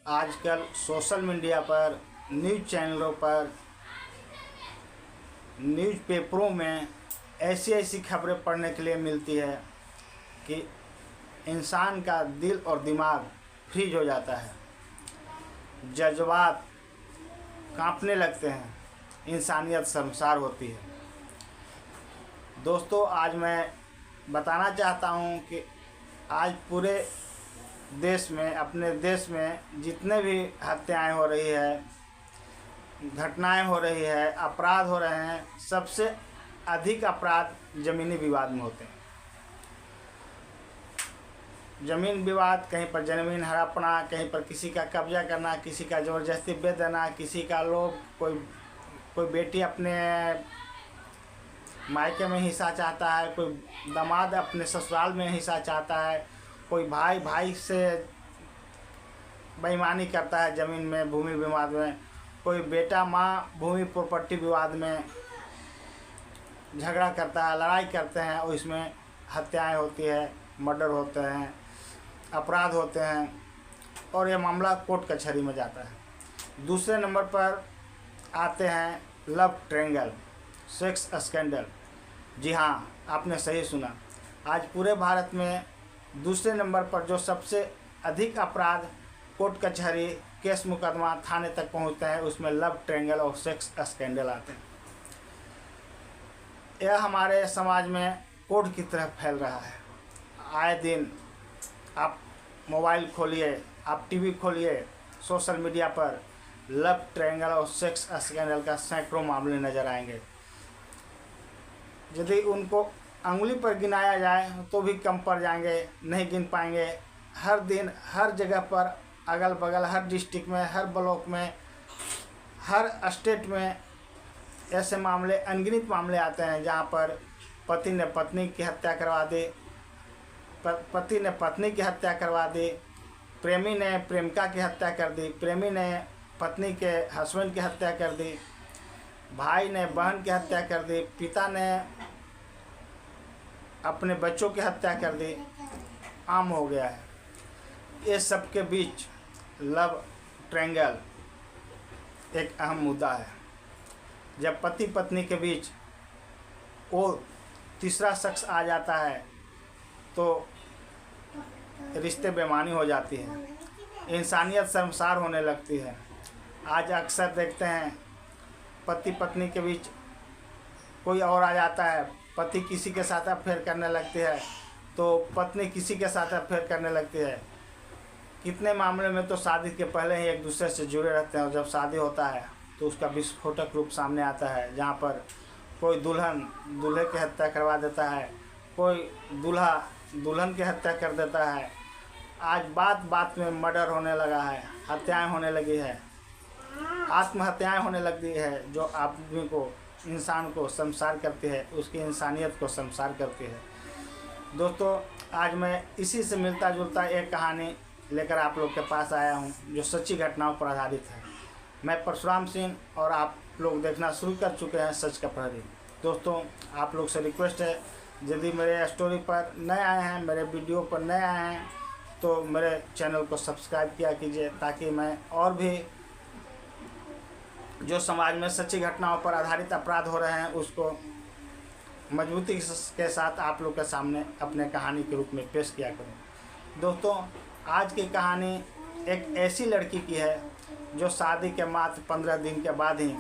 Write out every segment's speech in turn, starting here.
आजकल social media पर, news चैनलों पर, न्यूज़पेपरों में ऐसी ऐसी खबरें पढ़ने के लिए मिलती है कि इंसान का दिल और दिमाग फ्रीज हो जाता है, जज्बात कांपने लगते हैं, इंसानियत शर्मसार होती है। दोस्तों, आज मैं बताना चाहता हूँ कि आज पूरे देश में, अपने देश में जितने भी हत्याएं हो रही है, घटनाएं हो रही है, अपराध हो रहे हैं, सबसे अधिक अपराध ज़मीनी विवाद में होते हैं। ज़मीन विवाद, कहीं पर ज़मीन हड़पना, कहीं पर किसी का कब्जा करना, किसी का ज़बरदस्ती बेच देना, किसी का लोग कोई बेटी अपने मायके में हिस्सा चाहता है, कोई दामाद अपने ससुराल में हिस्सा चाहता है, कोई भाई भाई से बेईमानी करता है ज़मीन में, भूमि विवाद में, कोई बेटा माँ भूमि प्रॉपर्टी विवाद में झगड़ा करता है, लड़ाई करते हैं और इसमें हत्याएं होती है, मर्डर होते हैं, अपराध होते हैं और ये मामला कोर्ट कचहरी में जाता है। दूसरे नंबर पर आते हैं लव ट्रायंगल, सेक्स स्कैंडल। जी हाँ, आपने सही सुना। आज पूरे भारत में दूसरे नंबर पर जो सबसे अधिक अपराध कोर्ट कचहरी, केस मुकदमा, थाने तक पहुंचते हैं, उसमें लव ट्रायंगल और सेक्स स्कैंडल आते हैं। यह हमारे समाज में कोढ़ की तरह फैल रहा है। आए दिन आप मोबाइल खोलिए, आप टीवी खोलिए, सोशल मीडिया पर लव ट्रायंगल और सेक्स स्कैंडल का सैकड़ों मामले नज़र आएंगे। यदि उनको अंगुली पर गिनाया जाए तो भी कम पड़ जाएंगे, नहीं गिन पाएंगे। हर दिन, हर जगह पर, अगल बगल, हर डिस्ट्रिक्ट में, हर ब्लॉक में, हर स्टेट में ऐसे मामले, अनगिनत मामले आते हैं जहाँ पर पति ने पत्नी की हत्या करवा दी, पति ने पत्नी की हत्या करवा दी, प्रेमी ने प्रेमिका की हत्या कर दी, प्रेमी ने पत्नी के हस्बैंड की हत्या कर दी, भाई ने बहन की हत्या कर दी, पिता ने अपने बच्चों की हत्या कर दी। आम हो गया है। ये सब के बीच लव ट्रायंगल एक अहम मुद्दा है। जब पति पत्नी के बीच वो तीसरा शख्स आ जाता है तो रिश्ते बेईमानी हो जाती है, इंसानियत शर्मसार होने लगती है। आज अक्सर देखते हैं पति पत्नी के बीच कोई और आ जाता है, पति किसी के साथ अफेयर करने लगती है तो पत्नी किसी के साथ अफेयर करने लगती है। कितने मामले में तो शादी के पहले ही एक दूसरे से जुड़े रहते हैं और जब शादी होता है तो उसका विस्फोटक रूप सामने आता है, जहाँ पर कोई दुल्हन दूल्हे की हत्या करवा देता है, कोई दूल्हा दुल्हन की हत्या कर देता है। आज बात बात में मर्डर होने लगा है, हत्याएं होने लगी है, आत्महत्याएं होने लगी है, जो आदमी को, इंसान को शर्मसार करती है, उसकी इंसानियत को शर्मसार करती है। दोस्तों, आज मैं इसी से मिलता जुलता एक कहानी लेकर आप लोग के पास आया हूं जो सच्ची घटनाओं पर आधारित है। मैं परशुराम सिंह और आप लोग देखना शुरू कर चुके हैं सच का प्रहरी। दोस्तों, आप लोग से रिक्वेस्ट है, यदि मेरे स्टोरी पर नए आए हैं, मेरे वीडियो पर नए आए हैं, तो मेरे चैनल को सब्सक्राइब किया कीजिए ताकि मैं और भी जो समाज में सच्ची घटनाओं पर आधारित अपराध हो रहे हैं उसको मजबूती के साथ आप लोग के सामने अपने कहानी के रूप में पेश किया करूं। दोस्तों, आज की कहानी एक ऐसी लड़की की है जो शादी के मात्र 15 दिन के बाद ही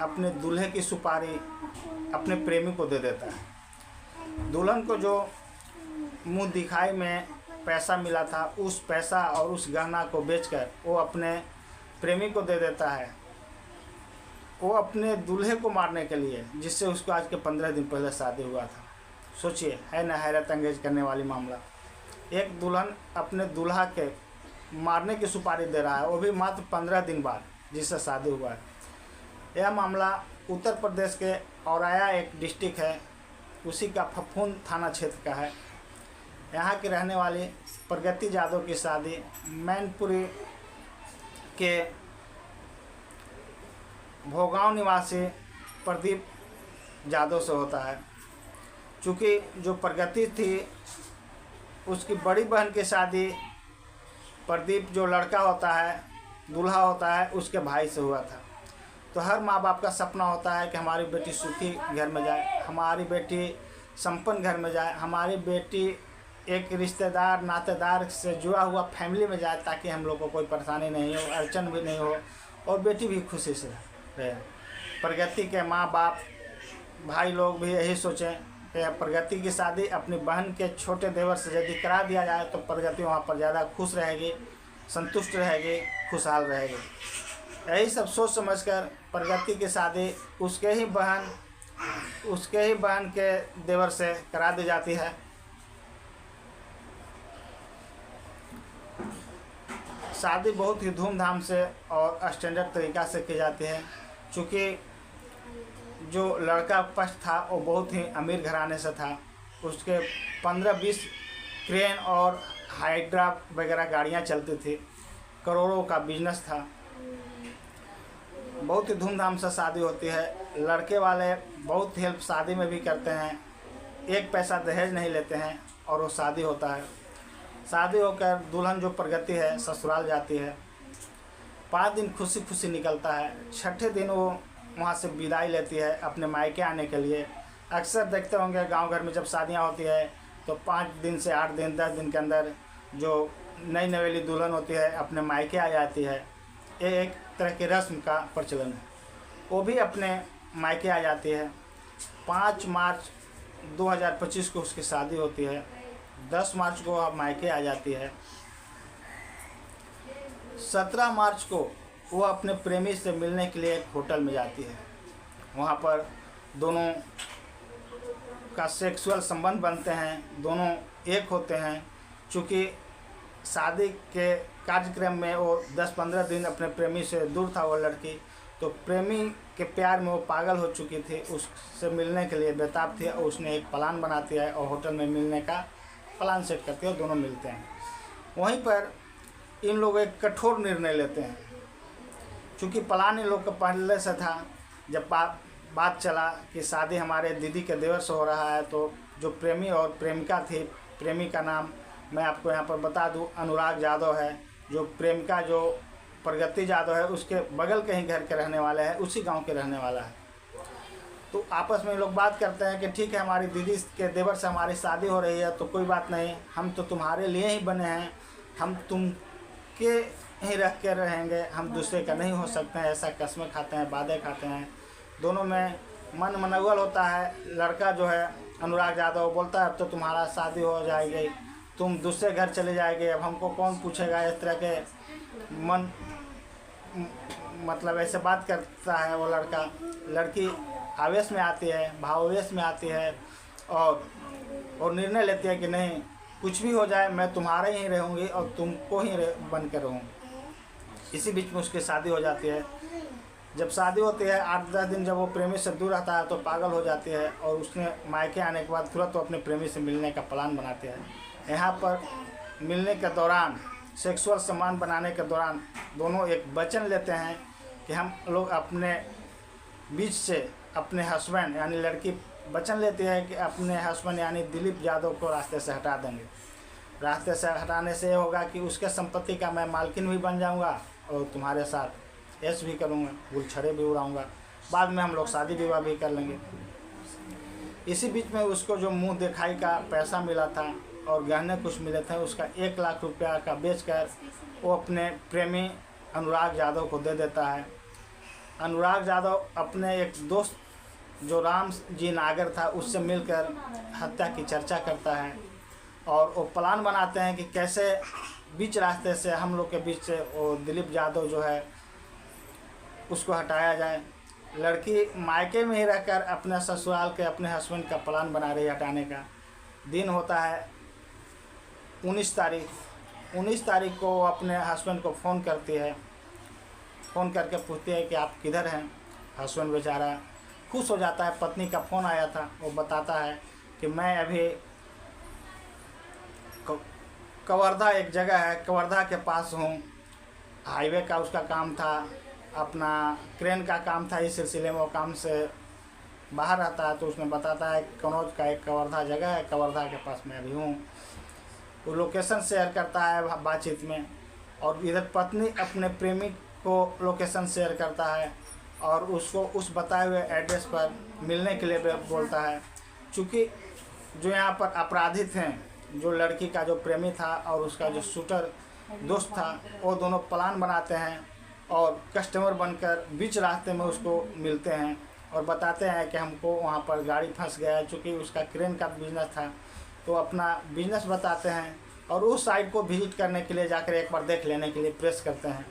अपने दूल्हे की सुपारी अपने प्रेमी को दे देता है। दुल्हन को जो मुंह दिखाई में पैसा मिला था, उस पैसा और उस गहना को बेचकर वो अपने प्रेमी को दे देता है, वो अपने दूल्हे को मारने के लिए, जिससे उसको आज के 15 दिन पहले शादी हुआ था। सोचिए, है ना हैरत अंगेज करने वाली मामला। एक दुल्हन अपने दूल्हा के मारने की सुपारी दे रहा है, वो भी मात्र 15 दिन बाद, जिससे शादी हुआ है। यह मामला उत्तर प्रदेश के औराया एक डिस्ट्रिक्ट है, उसी का फफूंद थाना क्षेत्र का है। यहाँ की रहने वाली प्रगति यादव की शादी मैनपुरी के भोगांव निवासी प्रदीप यादव से होता है। चूँकि जो प्रगति थी, उसकी बड़ी बहन की शादी प्रदीप जो लड़का होता है दूल्हा होता है उसके भाई से हुआ था। तो हर माँ बाप का सपना होता है कि हमारी बेटी सुखी घर में जाए, हमारी बेटी संपन्न घर में जाए, हमारी बेटी एक रिश्तेदार नातेदार से जुड़ा हुआ फैमिली में जाए, ताकि हम लोग को कोई परेशानी नहीं हो, अड़चन भी नहीं हो और बेटी भी खुशी से रहे। प्रगति के माँ बाप भाई लोग भी यही सोचें कि प्रगति की शादी अपनी बहन के छोटे देवर से यदि करा दिया जाए तो प्रगति वहाँ पर ज़्यादा खुश रहेगी, संतुष्ट रहेगी, खुशहाल रहेगी। यही सब सोच समझकर प्रगति की शादी उसके ही बहन के देवर से करा दी जाती है। शादी बहुत ही धूमधाम से और स्टैंडर्ड तरीक़ा से की जाती है। चूँकि जो लड़का पक्ष था वो बहुत ही अमीर घराने से था, उसके 15-20 क्रेन और हाइड्रा वगैरह गाड़ियाँ चलती थी, करोड़ों का बिजनेस था। बहुत ही धूमधाम से शादी होती है। लड़के वाले बहुत हेल्प शादी में भी करते हैं, एक पैसा दहेज नहीं लेते हैं और वो शादी होता है। शादी होकर दुल्हन जो प्रगति है ससुराल जाती है, 5 दिन खुशी खुशी निकलता है। छठे दिन वो वहाँ से विदाई लेती है अपने मायके आने के लिए। अक्सर देखते होंगे गांव घर में जब शादियाँ होती है तो 5 दिन से 8 दिन 10 दिन के अंदर जो नई नवेली दुल्हन होती है अपने मायके आ जाती है। ये एक तरह की रस्म का प्रचलन है, वो भी अपने मायके आ जाती है। 5 मार्च 2025 को उसकी शादी होती है, 10 मार्च को अब मायके आ जाती है। 17 मार्च को वो अपने प्रेमी से मिलने के लिए एक होटल में जाती है। वहाँ पर दोनों का सेक्सुअल संबंध बनते हैं, दोनों एक होते हैं। चूँकि शादी के कार्यक्रम में वो 10-15 दिन अपने प्रेमी से दूर था वो लड़की, तो प्रेमी के प्यार में वो पागल हो चुकी थी, उससे मिलने के लिए बेताब थी और उसने एक प्लान बनाती है और होटल में मिलने का प्लान सेट करती है और दोनों मिलते हैं। वहीं पर इन लोग एक कठोर निर्णय लेते हैं। चूँकि प्लान इन लोग का पहले से था, जब बात चला कि शादी हमारे दीदी के देवर से हो रहा है, तो जो प्रेमी और प्रेमिका थी, प्रेमी का नाम मैं आपको यहाँ पर बता दूँ अनुराग यादव है, जो प्रेमिका जो प्रगति यादव है उसके बगल के ही घर के रहने वाले हैं, उसी गांव के रहने वाला है। तो आपस में लोग बात करते हैं कि ठीक है हमारी दीदी के देवर से हमारी शादी हो रही है तो कोई बात नहीं, हम तो तुम्हारे लिए ही बने हैं, हम तुम के ही रह के रहेंगे, हम दूसरे का नहीं हो सकते हैं। ऐसा कसमें खाते हैं, वादे खाते हैं। दोनों में मन मनौवल होता है। लड़का जो है अनुराग यादव बोलता है अब तो तुम्हारा शादी हो जाएगी, तुम दूसरे घर चले जाएंगे, अब हमको कौन पूछेगा। इस तरह के मन मतलब ऐसे बात करता है वो लड़का। लड़की आवेश में आती है, भावावेश में आती है और निर्णय लेती है कि नहीं कुछ भी हो जाए मैं तुम्हारे ही रहूँगी और तुमको ही बन कर रहूँगी। इसी बीच में उसकी शादी हो जाती है। जब शादी होती है 8-10 दिन जब वो प्रेमी से दूर रहता है तो पागल हो जाती है और उसने मायके आने के बाद तुरंत वो अपने प्रेमी से मिलने का प्लान बनाती है। यहाँ पर मिलने के दौरान सेक्सुअल संबंध बनाने के दौरान दोनों एक वचन लेते हैं कि हम लोग अपने बीच से अपने हस्बैंड यानी लड़की वचन लेती है कि अपने हस्बैंड यानी दिलीप यादव को रास्ते से हटा देंगे। रास्ते से हटाने से ये होगा कि उसके संपत्ति का मैं मालकिन भी बन जाऊंगा और तुम्हारे साथ ऐश भी करूंगा, गुलछड़े भी उड़ाऊंगा, बाद में हम लोग शादी विवाह भी कर लेंगे। इसी बीच में उसको जो मुंह दिखाई का पैसा मिला था और गहने कुछ मिले थे, उसका 1 लाख रुपया का बेचकर वो अपने प्रेमी अनुराग यादव को दे देता है। अनुराग यादव अपने एक दोस्त जो राम जी नागर था उससे मिलकर हत्या की चर्चा करता है और वो प्लान बनाते हैं कि कैसे बीच रास्ते से हम लोग के बीच से वो दिलीप यादव जो है उसको हटाया जाए। लड़की मायके में ही रहकर अपने ससुराल के अपने हस्बैंड का प्लान बना रही है हटाने का। दिन होता है 19 तारीख। 19 तारीख को वो अपने हस्बैंड को फ़ोन करती है, फ़ोन करके पूछती है कि आप किधर हैं। हस्बैंड बेचारा खुश हो जाता है, पत्नी का फ़ोन आया था। वो बताता है कि मैं अभी कवर्धा एक जगह है, कवर्धा के पास हूँ। हाईवे का उसका काम था, अपना क्रेन का काम था, इस सिलसिले में वो काम से बाहर रहता है। तो उसमें बताता है कनौज का एक कवर्धा जगह है, कवर्धा के पास मैं अभी हूँ। वो लोकेशन शेयर करता है बातचीत में और इधर पत्नी अपने प्रेमी को लोकेशन शेयर करता है और उसको उस बताए हुए एड्रेस पर मिलने के लिए बोलता है। चूँकि जो यहाँ पर अपराधी थे, जो लड़की का जो प्रेमी था और उसका जो शूटर दोस्त था, वो दोनों प्लान बनाते हैं और कस्टमर बनकर बीच रास्ते में उसको मिलते हैं और बताते हैं कि हमको वहाँ पर गाड़ी फंस गया है। चूँकि उसका क्रेन का बिजनेस था तो अपना बिजनेस बताते हैं और उस साइट को विजिट करने के लिए जाकर एक बार देख लेने के लिए प्रेस करते हैं।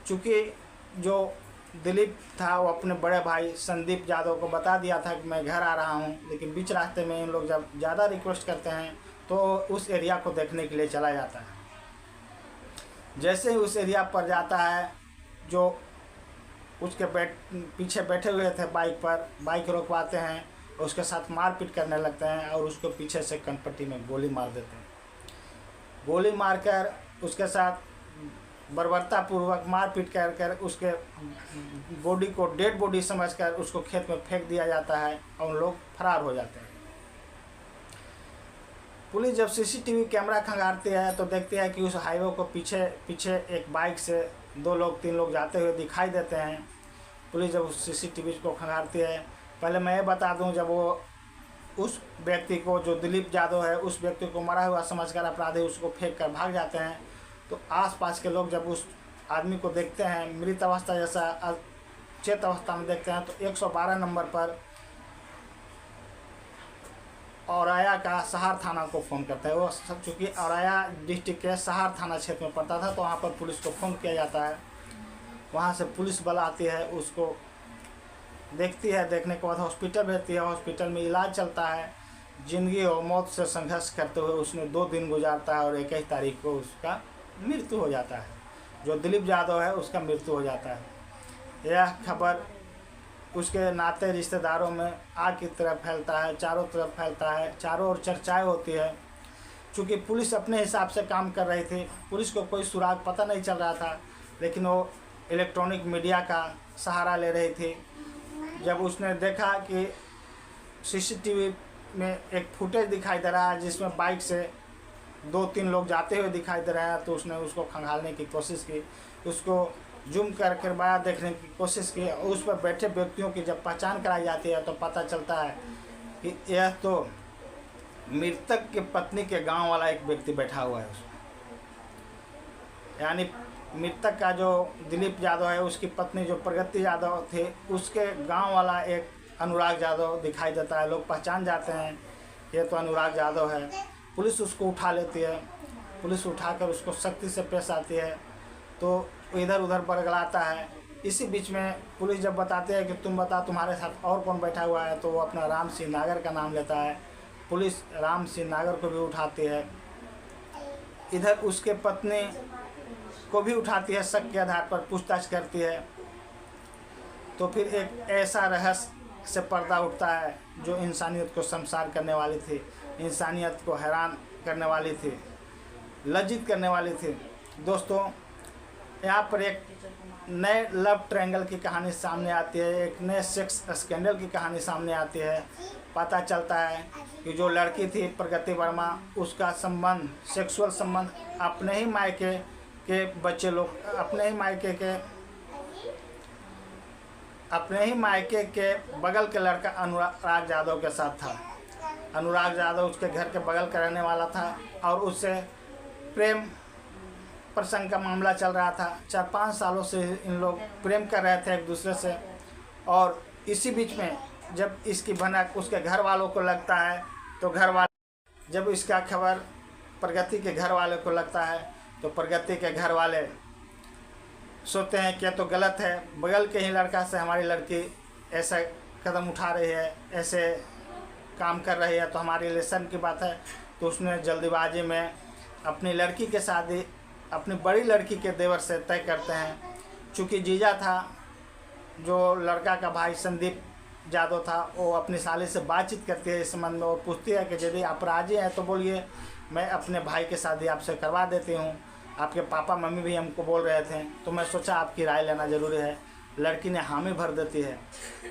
चूँकि जो दिलीप था वो अपने बड़े भाई संदीप यादव को बता दिया था कि मैं घर आ रहा हूँ, लेकिन बीच रास्ते में इन लोग जब ज़्यादा रिक्वेस्ट करते हैं तो उस एरिया को देखने के लिए चला जाता है। जैसे ही उस एरिया पर जाता है, जो उसके पीछे बैठे हुए थे बाइक पर, बाइक रोकवाते हैं, उसके साथ मारपीट करने लगते हैं और उसको पीछे से कनपट्टी में गोली मार देते हैं। गोली मारकर उसके साथ बर्बरतापूर्वक मारपीट कर उसके बॉडी को डेड बॉडी समझकर उसको खेत में फेंक दिया जाता है और उन लोग फरार हो जाते हैं। पुलिस जब सीसीटीवी कैमरा खंगालती है तो देखती है कि उस हाईवे को पीछे एक बाइक से 2 लोग 3 लोग जाते हुए दिखाई देते हैं। पुलिस जब उस सीसीटीवी को खंगालती है, पहले मैं ये बता दूं, जब वो उस व्यक्ति को, जो दिलीप यादव है, उस व्यक्ति को मरा हुआ समझकर अपराधी उसको फेंक कर भाग जाते हैं, तो आसपास के लोग जब उस आदमी को देखते हैं मृत अवस्था जैसा चेत अवस्था में देखते हैं, तो 112 नंबर पर औराया का सहार थाना को फ़ोन करता है। वो चूँकि औराया डिस्ट्रिक्ट के सहार थाना क्षेत्र में पड़ता था, तो वहाँ पर पुलिस को फ़ोन किया जाता है। वहाँ से पुलिस बल आती है, उसको देखती है, देखने के बाद हॉस्पिटल भेजती है। हॉस्पिटल में इलाज चलता है। ज़िंदगी और मौत से संघर्ष करते हुए उसने 2 दिन गुजारता है और 21 तारीख को उसका मृत्यु हो जाता है। जो दिलीप यादव है उसका मृत्यु हो जाता है। यह खबर उसके नाते रिश्तेदारों में आग की तरह फैलता है, चारों तरफ फैलता है, चारों ओर चर्चाएँ होती है। चूँकि पुलिस अपने हिसाब से काम कर रही थी, पुलिस को कोई सुराग पता नहीं चल रहा था, लेकिन वो इलेक्ट्रॉनिक मीडिया का सहारा ले रही थी। जब उसने देखा कि सीसीटीवी में एक फुटेज दिखाई दे रहा है जिसमें बाइक से 2-3 लोग जाते हुए दिखाई दे रहे हैं, तो उसने उसको खंगालने की कोशिश की, उसको जूम कर बाहर देखने की कोशिश की। उस पर बैठे व्यक्तियों की जब पहचान कराई जाती है तो पता चलता है कि यह तो मृतक की पत्नी के गांव वाला एक व्यक्ति बैठा हुआ है। यानी मृतक का जो दिलीप यादव है, उसकी पत्नी जो प्रगति यादव थे, उसके गांव वाला एक अनुराग यादव दिखाई देता है। लोग पहचान जाते हैं ये तो अनुराग यादव है। पुलिस उसको उठा लेती है। पुलिस उठाकर उसको सख्ती से पेश आती है तो इधर उधर बरगलाता है। इसी बीच में पुलिस जब बताते हैं कि तुम बता तुम्हारे साथ और कौन बैठा हुआ है, तो वो अपना राम सिंह नागर का नाम लेता है। पुलिस राम सिंह नागर को भी उठाती है। इधर उसके पत्नी को भी उठाती है, शक के आधार पर पूछताछ करती है। तो फिर एक ऐसा रहस्य से पर्दा उठता है जो इंसानियत को शर्मसार करने वाली थी, इंसानियत को हैरान करने वाली थी, लज्जित करने वाली थी। दोस्तों, यहाँ पर एक नए लव ट्रायंगल की कहानी सामने आती है, एक नए सेक्स स्कैंडल की कहानी सामने आती है। पता चलता है कि जो लड़की थी प्रगति वर्मा, उसका संबंध, सेक्सुअल संबंध अपने ही मायके के बच्चे लोग, अपने ही मायके के बगल के लड़का अनुराग यादव के साथ था। अनुराग यादव उसके घर के बगल का रहने वाला था और उससे प्रेम प्रसंग का मामला चल रहा था। 4-5 सालों से इन लोग प्रेम कर रहे थे एक दूसरे से। और इसी बीच में जब इसकी भनक उसके घर वालों को लगता है, तो जब इसका खबर प्रगति के घर वाले को लगता है, तो प्रगति के घर वाले सोचते हैं कि तो गलत है, बगल के ही लड़का से हमारी लड़की ऐसा कदम उठा रही है, ऐसे काम कर रही है, तो हमारी रिलेशन की बात है। तो उसने जल्दीबाजी में अपनी लड़की के शादी अपनी बड़ी लड़की के देवर से तय करते हैं। चूँकि जीजा था, जो लड़का का भाई संदीप यादव था, वो अपनी साली से बातचीत करती है इस संबंध में और पूछती है कि यदि आप राजी हैं तो बोलिए, मैं अपने भाई की शादी आपसे करवा देती हूँ। आपके पापा मम्मी भी हमको बोल रहे थे, तो मैं सोचा आपकी राय लेना ज़रूरी है। लड़की ने हामी भर देती है।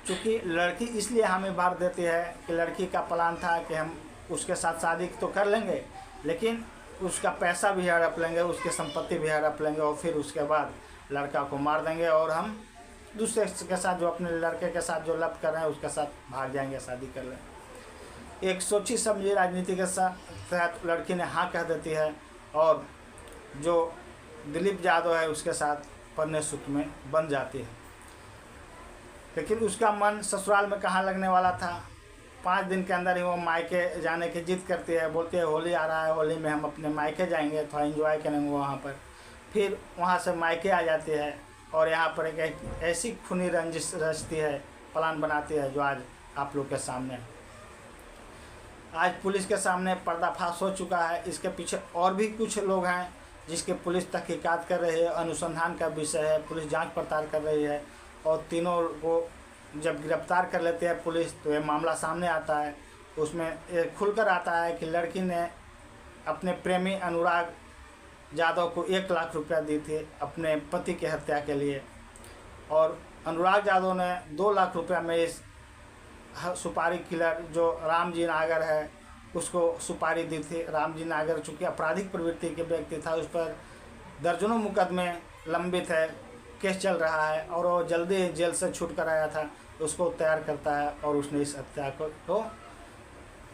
चूँकि लड़की इसलिए हामी भर देती है कि लड़की का प्लान था कि हम उसके साथ शादी तो कर लेंगे, लेकिन उसका पैसा भी हड़प लेंगे, उसकी संपत्ति भी हड़प लेंगे और फिर उसके बाद लड़का को मार देंगे और हम दूसरे के साथ, जो अपने लड़के के साथ जो लव कर रहे हैं उसके साथ भाग जाएंगे, शादी कर लें। एक सोची समझी राजनीति के तहत लड़की ने हाँ कह देती है और जो दिलीप यादव है उसके साथ पन्ने सुख में बन जाती है। लेकिन उसका मन ससुराल में कहाँ लगने वाला था। 5 दिन के अंदर ही वो मायके जाने की जिद करती है, बोलती है होली आ रहा है, होली में हम अपने मायके जाएंगे, थोड़ा एंजॉय करेंगे वहाँ पर। फिर वहाँ से मायके आ जाती है और यहाँ पर एक ऐसी खूनी रंजिश रचती है, प्लान बनाती है, जो आज आप लोग के सामने है। आज पुलिस के सामने पर्दाफाश हो चुका है। इसके पीछे और भी कुछ लोग हैं जिसके पुलिस तहकीकात कर रही है, अनुसंधान का विषय है, पुलिस जांच पड़ताल कर रही है और तीनों को जब गिरफ्तार कर लेते हैं पुलिस तो ये मामला सामने आता है। उसमें ये खुलकर आता है कि लड़की ने अपने प्रेमी अनुराग यादव को 1 लाख रुपया दी थी अपने पति की हत्या के लिए, और अनुराग यादव ने 2 लाख रुपया में इस सुपारी किलर जो रामजी नागर है उसको सुपारी दी थी। रामजी नागर चूँकि आपराधिक प्रवृत्ति के व्यक्ति था, उस पर दर्जनों मुकदमे लंबित है, केस चल रहा है और वो जल्दी जेल से छूट कर आया था, उसको तैयार करता है और उसने इस हत्या को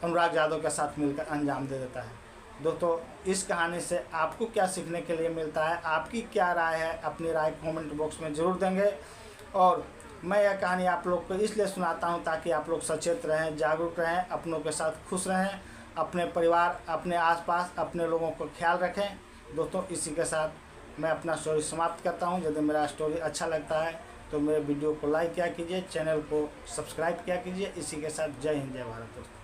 अनुराग यादव के साथ मिलकर अंजाम दे देता है। दोस्तों, इस कहानी से आपको क्या सीखने के लिए मिलता है, आपकी क्या राय है, अपनी राय कमेंट बॉक्स में ज़रूर देंगे। और मैं यह कहानी आप लोग को इसलिए सुनाता हूं ताकि आप लोग सचेत रहें, जागरूक रहें, अपनों के साथ खुश रहें, अपने परिवार, अपने आसपास अपने लोगों को ख्याल रखें। दोस्तों, इसी के साथ मैं अपना स्टोरी समाप्त करता हूं। यदि मेरा स्टोरी अच्छा लगता है तो मेरे वीडियो को लाइक किया कीजिए, चैनल को सब्सक्राइब किया कीजिए। इसी के साथ जय हिंद, जय भारत दोस्तों।